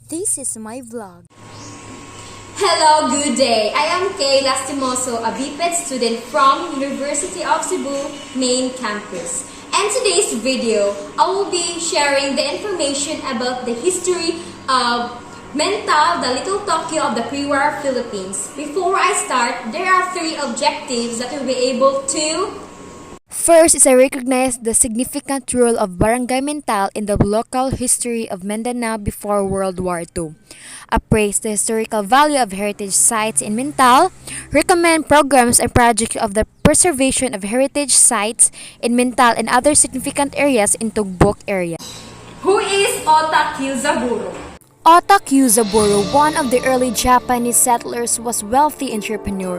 This is my vlog. Hello, good day. I am Kaye, a BPED student from University of Cebu main campus. And today's video, I will be sharing the information about the history of Mental, the Little Tokyo of the pre-war Philippines. Before I start, there are three objectives that we'll be able to. First is I recognize the significant role of Barangay Mental in the local history of Mindanao before World War II. Appraise the historical value of heritage sites in Mental. Recommend programs and projects of the preservation of heritage sites in Mental and other significant areas in Tugbok area. Who is Ota Kyuzaburo? Ota Kyuzaburo, one of the early Japanese settlers, was a wealthy entrepreneur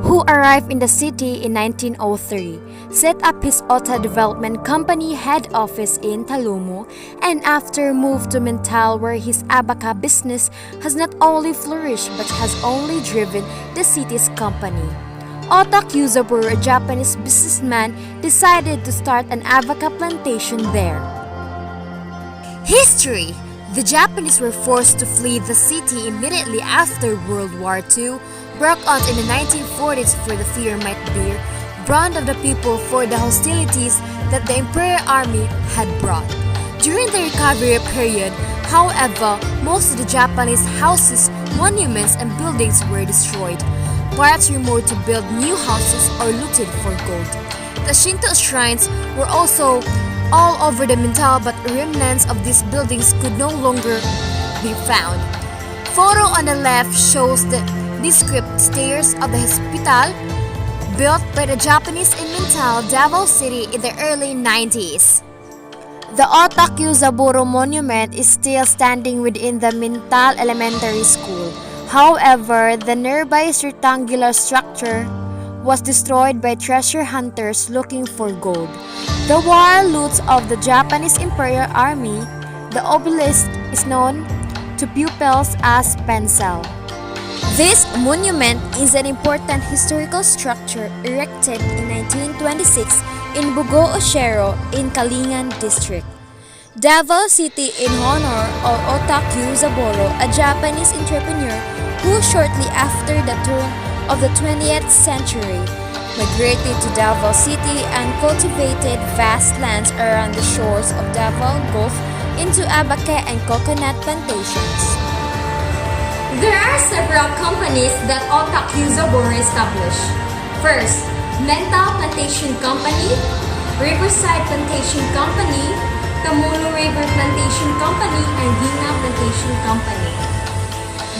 who arrived in the city in 1903, set up his Ota Development Company head office in Talomo, and after moved to Mental where his abaca business has not only flourished but has only driven the city's company. Ota Kyuzaburo, a Japanese businessman, decided to start an abaca plantation there. History. The Japanese were forced to flee the city immediately after World War II broke out in the 1940s for the fear might bear brand of the people for the hostilities that the Imperial Army had brought. During the recovery period, however, most of the Japanese houses, monuments, and buildings were destroyed. Parts were moved to build new houses or looted for gold. The Shinto shrines were also all over the Mental, but remnants of these buildings could no longer be found. Photo on the left shows the descript stairs of the hospital built by the Japanese in Mental, Davao City in the early 90s. The Ota Kyuzaburo monument is still standing within the Mental Elementary School. However, the nearby rectangular structure was destroyed by treasure hunters looking for gold. The war loots of the Japanese Imperial Army, the obelisk is known to pupils as pencil. This monument is an important historical structure erected in 1926 in Bugo Oshero in Kalingan District, Davao City, in honor of Ota Kyuzaburo, a Japanese entrepreneur who shortly after the turn of the 20th century migrated to Davao City and cultivated vast lands around the shores of Davao Gulf into abaca and coconut plantations. There are several companies that Ota Kyuzaburo established. First, Mental Plantation Company, Riverside Plantation Company, Tamulo River Plantation Company, and Ginga Plantation Company.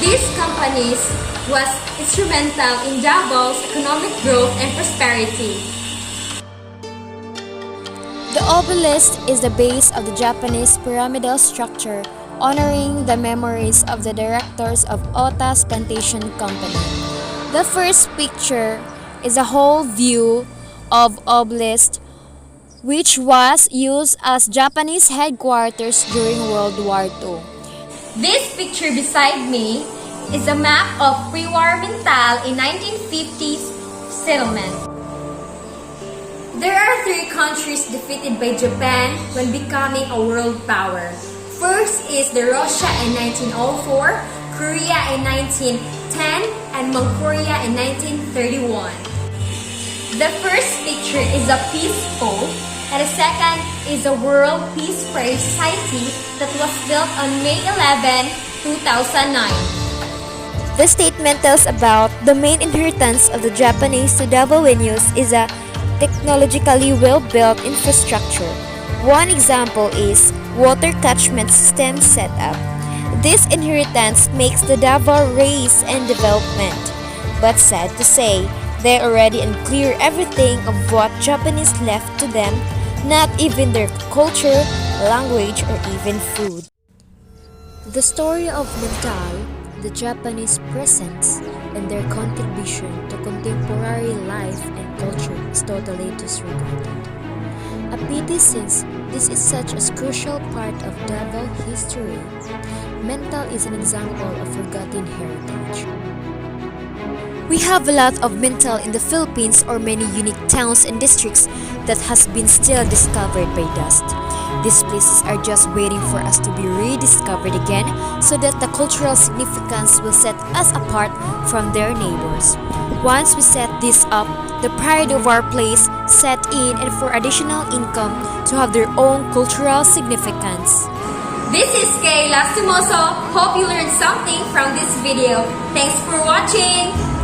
These companies was instrumental in Davao's economic growth and prosperity. The obelisk is the base of the Japanese pyramidal structure, honoring the memories of the directors of Ota's Plantation Company. The first picture is a whole view of obelisk, which was used as Japanese headquarters during World War II. This picture beside me is a map of pre-war Mental in 1950s settlement. There are three countries defeated by Japan when becoming a world power. First is the Russia in 1904, Korea in 1910, and Mongolia in 1931. The first picture is a peace pole, and the second is a World Peace Prayer Society that was built on May 11, 2009. The statement tells about the main inheritance of the Japanese to Davaoenos is a technologically well-built infrastructure. One example is water catchment system setup. This inheritance makes the Davao race and development. But sad to say, they already unclear everything of what Japanese left to them, not even their culture, language, or even food. The story of Mental, the Japanese presence, and their contribution to contemporary life and culture is totally disregarded. A pity since this is such a crucial part of Davao history. Mental is an example of forgotten heritage. We have a lot of mental in the Philippines or many unique towns and districts that has been still discovered by dust. These places are just waiting for us to be rediscovered again so that the cultural significance will set us apart from their neighbors. Once we set this up, the pride of our place set in and for additional income to have their own cultural significance. This is Kaye Lastimoso. Hope you learned something from this video. Thanks for watching!